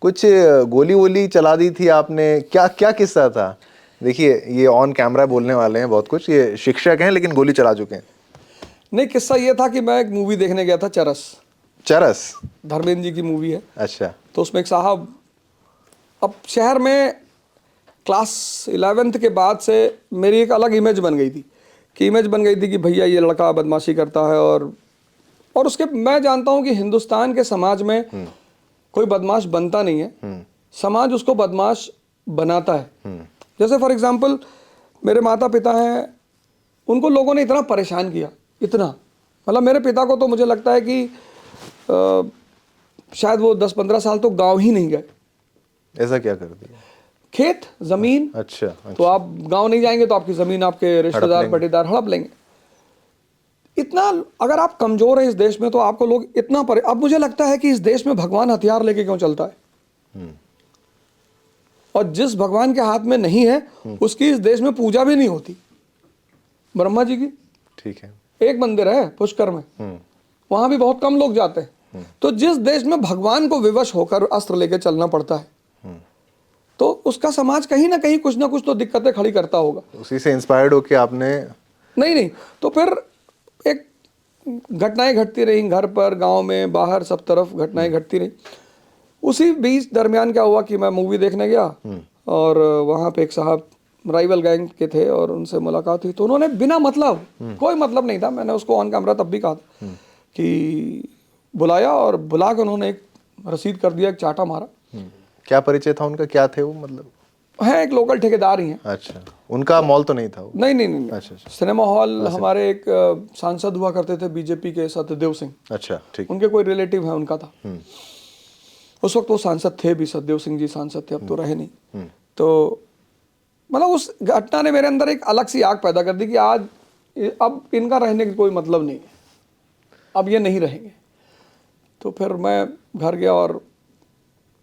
कुछ गोली वोली चला दी थी आपने, क्या क्या किस्सा था? देखिए, ये ऑन कैमरा बोलने वाले हैं बहुत कुछ, ये शिक्षक हैं लेकिन गोली चला चुके हैं। नहीं, किस्सा ये था कि मैं एक मूवी देखने गया था, चरस, चरस? धर्मेंद्र जी की मूवी है। अच्छा। तो उसमें एक साहब, अब शहर में क्लास 11th के बाद से मेरी एक अलग इमेज बन गई थी कि भैया ये लड़का बदमाशी करता है, और उसके मैं जानता हूँ कि हिंदुस्तान के समाज में कोई बदमाश बनता नहीं है, समाज उसको बदमाश बनाता है। जैसे फॉर एग्जांपल मेरे माता पिता हैं, उनको लोगों ने इतना परेशान किया, इतना, मतलब मेरे पिता को तो मुझे लगता है कि शायद वो 10-15 साल तो गांव ही नहीं गए। ऐसा क्या कर दिया? खेत, जमीन। अच्छा, तो आप गांव नहीं जाएंगे तो आपकी जमीन आपके रिश्तेदार पटीदार हड़प लेंगे। इतना अगर आप कमजोर हैं इस देश में तो आपको लोग इतना अब मुझे लगता है कि इस देश में भगवान हथियार लेके क्यों चलता है, और जिस भगवान के हाथ में नहीं है उसकी इस देश में पूजा भी नहीं होती। ब्रह्मा जी की ठीक है, एक मंदिर है पुष्कर में, वहां भी बहुत कम लोग जाते हैं। तो जिस देश में भगवान को विवश होकर अस्त्र लेके चलना पड़ता है, तो उसका समाज कहीं ना कहीं कुछ ना कुछ तो दिक्कतें खड़ी करता होगा। उसी से इंस्पायर्ड होके आपने? नहीं, तो फिर एक घटनाएं घटती रही, घर पर, गांव में, बाहर, सब तरफ घटनाएं घटती रही। उसी बीच दरमियान क्या हुआ कि मैं मूवी देखने गया, और वहाँ पे एक साहब राइवल गैंग के थे और उनसे मुलाकात हुई। तो उन्होंने बिना मतलब, कोई मतलब नहीं था, मैंने उसको ऑन कैमरा तब भी कहा था कि बुलाया, और बुला के उन्होंने एक रसीद कर दिया, एक चाटा मारा। क्या परिचय था उनका, क्या थे वो, मतलब? है एक लोकल ठेकेदार ही हैं। अच्छा, उनका मॉल तो नहीं था वो? नहीं। अच्छा। सिनेमा हॉल हमारे एक सांसद हुआ करते थे बीजेपी के, सत्यदेव सिंह। अच्छा, ठीक। उनके कोई रिलेटिव है, उनका था। उस वक्त वो सांसद थे भी, सत्यदेव सिंह जी सांसद थे, अब तो रहे नहीं। तो मतलब उस घटना ने मेरे अंदर एक अलग सी आग पैदा कर दी कि आज अब इनका रहने का कोई मतलब नहीं है, अब ये नहीं रहेंगे। तो फिर मैं घर गया और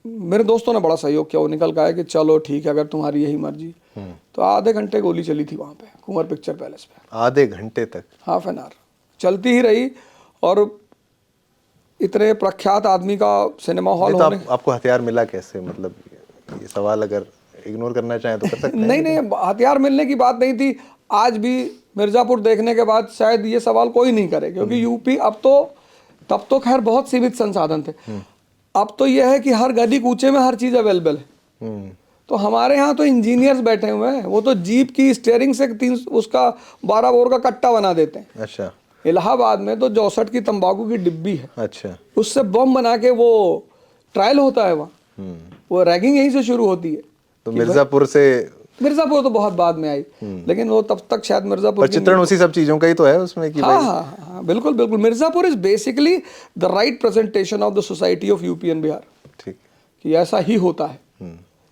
मेरे दोस्तों ने बड़ा सहयोग किया। वो निकल के आया कि चलो ठीक है, अगर तुम्हारी यही मर्जी। तो आधे घंटे गोली चली थी वहाँ पे कुंवर पिक्चर पैलेस पे। आधे घंटे तक? हाफ एन आवर चलती ही रही। और इतने प्रख्यात आदमी का सिनेमा हॉल तो होने। आपको हथियार मिला कैसे, मतलब ये सवाल अगर इग्नोर करना चाहें तो कर सकते हैं। नहीं, हथियार मिलने की बात नहीं थी। आज भी मिर्जापुर देखने के बाद शायद ये सवाल कोई नहीं करे, क्योंकि यूपी अब तो, तब तो खैर बहुत सीमित संसाधन थे, अब तो यह है कि हर गली कूचे में हर चीज अवेलेबल है। तो हमारे यहाँ तो इंजीनियर्स बैठे हुए हैं, वो तो जीप की स्टीयरिंग से उसका 12 बोर का कट्टा बना देते हैं। अच्छा। इलाहाबाद में तो 64 की तंबाकू की डिब्बी है। अच्छा। उससे बम बना के वो ट्रायल होता है वहाँ। वो रैगिंग यहीं से शुरू होती है। तो मिर्जापुर तो बहुत बाद में आई, लेकिन वो तब तक शायद मिर्जापुर चित्रण उसी सब चीजों का ही तो है उसमें कि हाँ, बिल्कुल। Mirzapur is basically the right presentation of the society of UP and Bihar. ठीक, कि ऐसा ही होता है।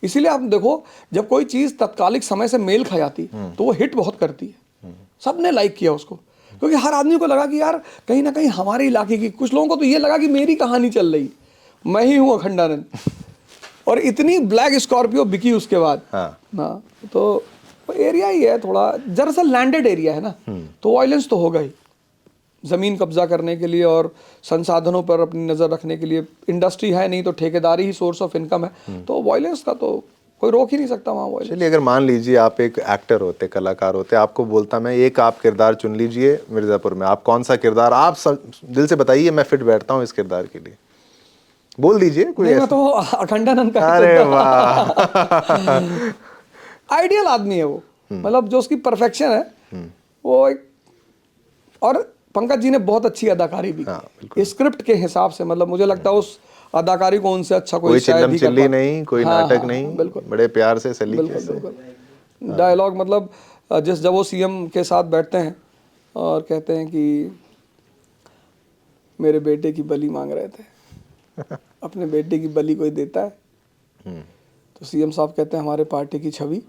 इसीलिए आप देखो, जब कोई चीज तत्कालिक समय से मेल खा जाती तो वो हिट बहुत करती है। सबने लाइक किया उसको, क्योंकि हर आदमी को लगा कि यार कहीं ना कहीं हमारे इलाके की, कुछ लोगों को तो ये लगा कि मेरी कहानी चल रही, मैं ही हूँ अखंडानंद। और इतनी ब्लैक स्कॉर्पियो बिकी उसके बाद। हाँ, तो एरिया ही है थोड़ा, दरअसल लैंडेड एरिया है ना, तो वायलेंस तो होगा ही। जमीन कब्जा करने के लिए और संसाधनों पर अपनी नजर रखने के लिए, इंडस्ट्री है नहीं तो ठेकेदारी ही सोर्स ऑफ इनकम है, तो वायलेंस का तो कोई रोक ही नहीं सकता वहाँ वायलेंस। चलिए, अगर मान लीजिए आप एक एक्टर होते, कलाकार होते, आपको बोलता मैं एक आप किरदार चुन लीजिए मिर्जापुर में, आप कौन सा किरदार, आप दिल से बताइए मैं फिट बैठता हूँ इस किरदार के लिए, बोल दीजिए कोई। मैं तो अखंडानंद का। अरे वाह। आइडियल आदमी है वो, मतलब जो उसकी परफेक्शन है वो एक। और पंकज जी ने बहुत अच्छी अदाकारी भी की स्क्रिप्ट के हिसाब से, मतलब मुझे लगता है उस अदाकारी को उनसे अच्छा कोई शायद ही कर पाता। नहीं, कोई नाटक नहीं, बिल्कुल बड़े प्यार से, सलीके से डायलॉग, मतलब जब वो सीएम के साथ बैठते हैं और कहते हैं कि मेरे बेटे की बलि मांग रहे थे, अपने बेटे की बलि कोई देता है? तो सीएम साहब कहते हैं हमारे पार्टी की छवि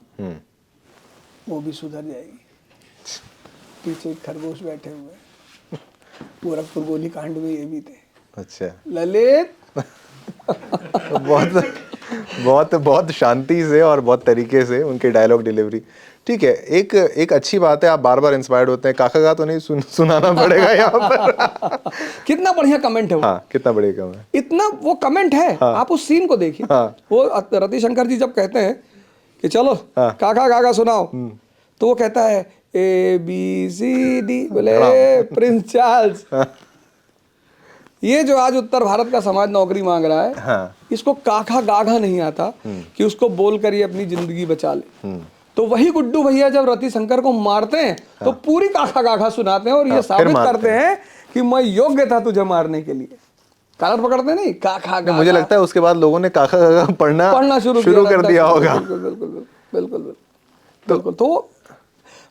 वो भी सुधर जाएगी। पीछे एक खरगोश बैठे हुए हैं, गोरखपुर गोली कांड में ये भी थे। अच्छा, ललित। बहुत शांति से और बहुत तरीके से उनके डायलॉग डिलीवरी। ठीक है, एक अच्छी बात है, आप बार बार इंस्पायर्ड होते हैं। काका का तो नहीं सुनाना पड़ेगा यहाँ पर। कितना बढ़िया कमेंट है वो। हाँ, कितना बढ़िया कमेंट, इतना वो कमेंट है। हाँ। आप उस सीन को देखिए। हाँ। वो रतिशंकर जी जब कहते हैं कि चलो काका काका सुनाओ, तो वो कहता है ABCD, बोले प्रिंस चार्ल्स। ये जो आज उत्तर भारत का समाज नौकरी मांग रहा है, हाँ। इसको काका गाघा नहीं आता कि उसको बोल कर ये अपनी जिंदगी बचा ले। तो वही गुड्डू भैया जब रति शंकर को मारते हैं तो पूरी काका गाघा सुनाते हैं और ये साबित करते हैं कि मैं योग्य था तुझे मारने के लिए। कलर पकड़ते नहीं, काका गाघा। मुझे लगता है उसके बाद लोगों ने काका काका पढ़ना शुरू कर दिया होगा। बिल्कुल। तो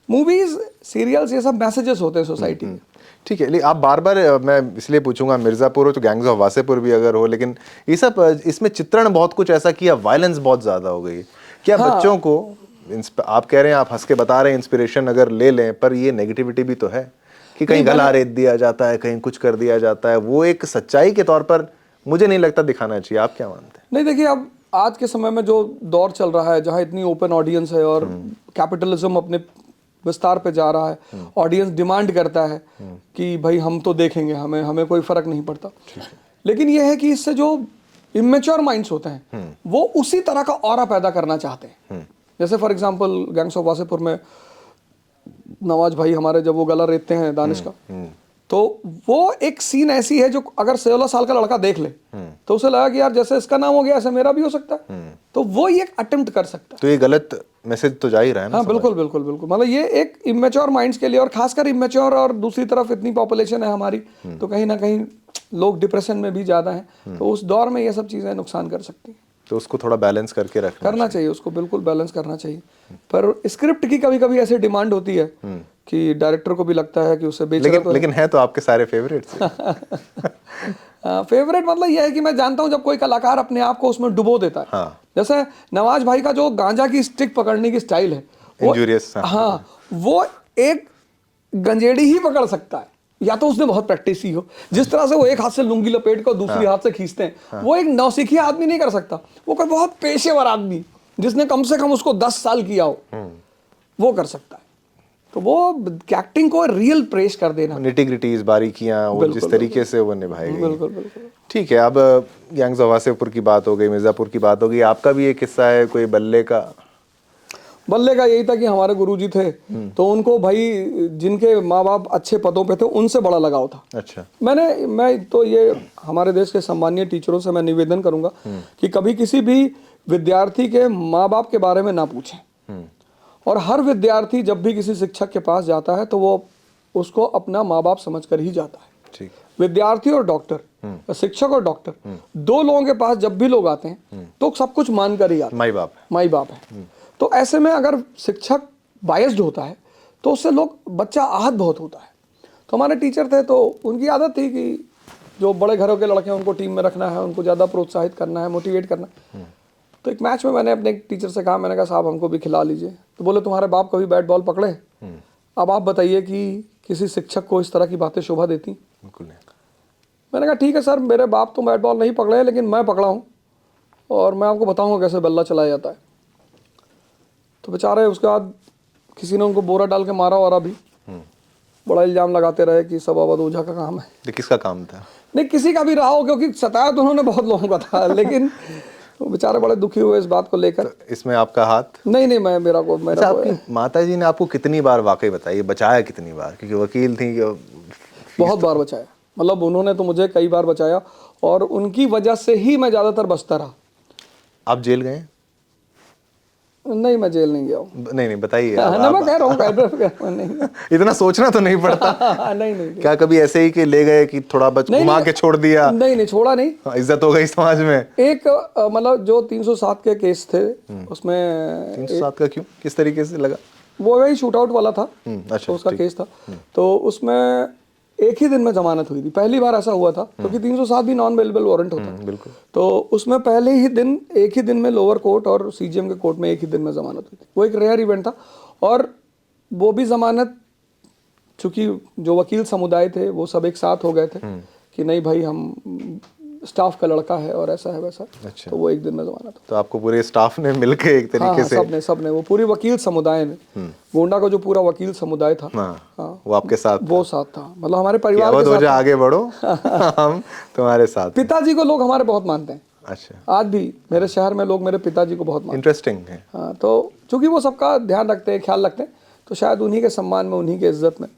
मूवीज, सीरियल्स, ये सब मैसेजेस होते हैं सोसाइटी में। ठीक है, लेकिन आप बार बार, मैं इसलिए पूछूंगा, मिर्जापुर हो तो गैंग्स ऑफ वासेपुर भी अगर हो, लेकिन ये सब इसमें चित्रण बहुत कुछ ऐसा किया, वायलेंस बहुत ज्यादा हो गई। क्या बच्चों को, आप कह रहे हैं, आप हंस के बता रहे हैं, इंस्पिरेशन अगर ले लें, पर ये नेगेटिविटी भी तो है कि कहीं गला रेत दिया जाता है, कहीं कुछ कर दिया जाता है, वो एक सच्चाई के तौर पर मुझे नहीं लगता दिखाना चाहिए। आप क्या मानते हैं? नहीं, देखिए, अब आज के समय में जो दौर चल रहा है, जहाँ इतनी ओपन ऑडियंस है और कैपिटलिज्म अपने विस्तार पे जा रहा है, ऑडियंस डिमांड करता है कि भाई हम तो देखेंगे, हमें कोई फर्क नहीं पड़ता। लेकिन यह है कि इससे जो इमेच्योर माइंड्स होते हैं वो उसी तरह का ऑरा पैदा करना चाहते हैं। जैसे for example gangs of Wasseypur में नवाज भाई हमारे जब वो गला रेतते हैं दानिश का, तो वो एक सीन ऐसी है जो अगर 16 साल का लड़का देख ले तो उसे लगा कि यार जैसे इसका नाम हो गया ऐसे मेरा भी हो सकता है, तो वो ये एक अटेम्प्ट कर सकता है। तो ये गलत मैसेज तो जा ही रहा है ना। हाँ, बिल्कुल। मतलब ये एक इमेच्योर माइंड्स के लिए, और खासकर इमेच्योर, और दूसरी तरफ इतनी पॉपुलेशन है हमारी, तो कहीं ना कहीं लोग डिप्रेशन में भी ज्यादा हैं, तो उस दौर में ये सब चीजें नुकसान कर सकती हैं। तो उसको थोड़ा बैलेंस करके करना चाहिए, उसको बिल्कुल बैलेंस करना चाहिए। पर स्क्रिप्ट की कभी कभी ऐसी डिमांड होती है कि डायरेक्टर को भी लगता है कि उसे लेकिन है तो आपके सारे फेवरेट्स। फेवरेट मतलब यह है कि मैं जानता हूं जब कोई कलाकार अपने आप को उसमें डुबो देता है। हाँ। जैसे नवाज भाई का जो गांजा की स्टिक पकड़ने की स्टाइल है, इंजूरियस। हाँ, वो एक गंजेड़ी ही पकड़ सकता है, या तो उसने बहुत प्रैक्टिस की हो। जिस तरह से वो एक हाथ से लुंगी लपेट कर दूसरी हाथ से खींचते हैं, वो एक नौसिखिया आदमी नहीं कर सकता। वो कोई बहुत पेशेवर आदमी जिसने कम से कम उसको 10 साल किया हो, वो कर सकता है। तो वो एक्टिंग को रियल प्रेस कर देना, निटी-ग्रिटीज, बारीकियां, वो जिस तरीके से वो निभाई गई। बिल्कुल। ठीक है, अब गैंग्स ऑफ वासेपुर की बात हो गई, मिर्जापुर की बात हो गई, आपका भी एक किस्सा है कोई बल्ले का यही था कि हमारे गुरुजी थे, तो उनको भाई जिनके माँ बाप अच्छे पदों पे थे उनसे बड़ा लगाव था। अच्छा। मैं तो ये हमारे देश के सम्मानीय टीचरों से मैं निवेदन करूंगा कि कभी किसी भी विद्यार्थी के माँ बाप के बारे में ना पूछें, और हर विद्यार्थी जब भी किसी शिक्षक के पास जाता है तो वो उसको अपना माँ बाप समझ कर ही जाता है। ठीक। विद्यार्थी और डॉक्टर, शिक्षक और डॉक्टर, दो लोगों के पास जब भी लोग आते हैं तो सब कुछ मान कर ही आते हैं। माई बाप है। तो ऐसे में अगर शिक्षक बायस्ड होता है तो उससे बच्चा आहत बहुत होता है। तो हमारे टीचर थे, तो उनकी आदत थी कि जो बड़े घरों के लड़के हैं उनको टीम में रखना है, उनको ज़्यादा प्रोत्साहित करना है, मोटिवेट करना है। तो एक मैच में मैंने अपने एक टीचर से कहा, मैंने कहा साहब हमको भी खिला लीजिए। तो बोले तुम्हारे बाप कभी बैट बॉल पकड़े? अब आप बताइए कि किसी शिक्षक को इस तरह की बातें शोभा देती? बिल्कुल नहीं। मैंने कहा ठीक है सर, मेरे बाप तो बैट बॉल नहीं पकड़े, लेकिन मैं पकड़ा हूँ और मैं आपको बताऊँगा कैसे बल्ला चलाया जाता है। तो बेचारे उसके बाद किसी ने उनको बोरा डाल के मारा, और अभी बड़ा इल्जाम लगाते रहे कि सब अवध ओझा का काम है। तो किसका काम था? नहीं, किसी का भी रहा हो, क्योंकि सताया तो उन्होंने बहुत लोगों का था, लेकिन वो बेचारे बड़े दुखी हुए इस बात को लेकर। तो इसमें आपका हाथ? नहीं, मेरा आपकी माता जी ने आपको कितनी बार वाकई बताइए, बचाया कितनी बार? क्योंकि वकील थी। बहुत बार बचाया, मतलब उन्होंने तो मुझे कई बार बचाया, और उनकी वजह से ही मैं ज्यादातर बचता रहा। आप जेल गए? नहीं, मैं जेल नहीं गया हूँ। नहीं बताइए। मैं कह रहा हूँ नहीं। इतना सोचना तो नहीं पड़ता। नहीं। क्या कभी ऐसे ही कि ले गए कि थोड़ा घुमा के छोड़ दिया? नहीं, छोड़ा नहीं। इज्जत हो गई समाज में। एक मतलब जो 307 के केस थे उसमें 307 का क्यों, किस तरीके से लगा? वो वही शूट आउट वाला था। अच्छा, तो उसका केस था। तो उसमें एक ही दिन में जमानत हुई थी, पहली बार ऐसा हुआ था, क्योंकि 307 भी नॉन बेलेबल वारंट होता है। बिल्कुल। तो उसमें पहले ही दिन, एक ही दिन में लोअर कोर्ट और सीजीएम के कोर्ट में एक ही दिन में जमानत हुई थी। वो एक रेयर इवेंट था, और वो भी जमानत, चूंकि जो वकील समुदाय थे वो सब एक साथ हो गए थे कि नहीं भाई हम स्टाफ का लड़का है और ऐसा है वैसा। अच्छा। तो वो एक दिन में जमानत। तो आपको पूरे स्टाफ ने मिलकर एक तरीके से? सबने वो पूरी वकील समुदाय ने, गोंडा का जो पूरा वकील समुदाय था, वो आपके साथ? वो साथ था, मतलब हमारे परिवार के साथ। आगे बढ़ो, हम तुम्हारे साथ। पिताजी को लोग हमारे बहुत मानते हैं, अच्छा, आज भी मेरे शहर में लोग मेरे पिताजी को बहुत मानते इंटरेस्टिंग है। हैं। हाँ, तो चूंकि वो सबका ध्यान रखते हैं, ख्याल रखते हैं, तो शायद उन्हीं के सम्मान में, उन्हीं के इज्जत में।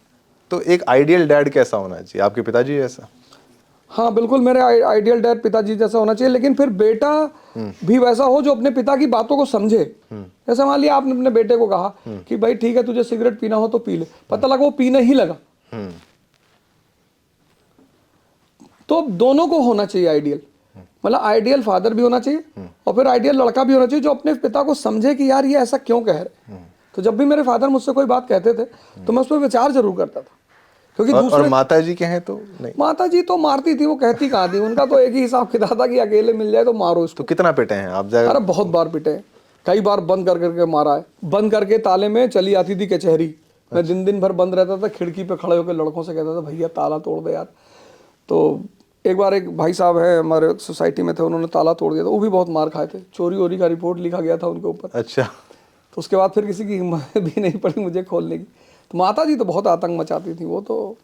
तो एक आइडियल डैड कैसा होना चाहिए, आपके पिताजी जैसा? हाँ बिल्कुल, मेरे आइडियल डैड पिताजी जैसा होना चाहिए, लेकिन फिर बेटा भी वैसा हो जो अपने पिता की बातों को समझे। जैसे मान लिया आपने अपने बेटे को कहा कि भाई ठीक है, तुझे सिगरेट पीना हो तो पी ले, पता लगा वो पीने ही लगा, तो दोनों को होना चाहिए आइडियल। मतलब आइडियल फादर भी होना चाहिए और फिर आइडियल लड़का भी होना चाहिए जो अपने पिता को समझे कि यार ये ऐसा क्यों कह रहे। तो जब भी मेरे फादर मुझसे कोई बात कहते थे तो मैं उस पर विचार जरूर करता था, क्योंकि और माता जी के हैं तो नहीं? माता जी तो मारती थी, वो कहती कहाँ थी, उनका तो एक ही हिसाब किताब था कि अकेले मिल जाए तो मारो इसको। तो कितना पिटे हैं आप? अरे बहुत बार पिटे हैं, कई बार बंद कर करके मारा है, बंद करके ताले में चली आती थी कचहरी। मैं दिन भर बंद रहता था, खिड़की पे खड़े होकर लड़कों से कहता था भैया ताला तोड़ दे यार। तो एक बार एक भाई साहब है हमारे सोसाइटी में थे, उन्होंने ताला तोड़ दिया था, वो भी बहुत मार खाए थे, चोरी वोरी का रिपोर्ट लिखा गया था उनके ऊपर। अच्छा, तो उसके बाद फिर किसी की हिम्मत भी नहीं पड़ी मुझे खोलने की। तो माता जी तो बहुत आतंक मचाती थी वो तो।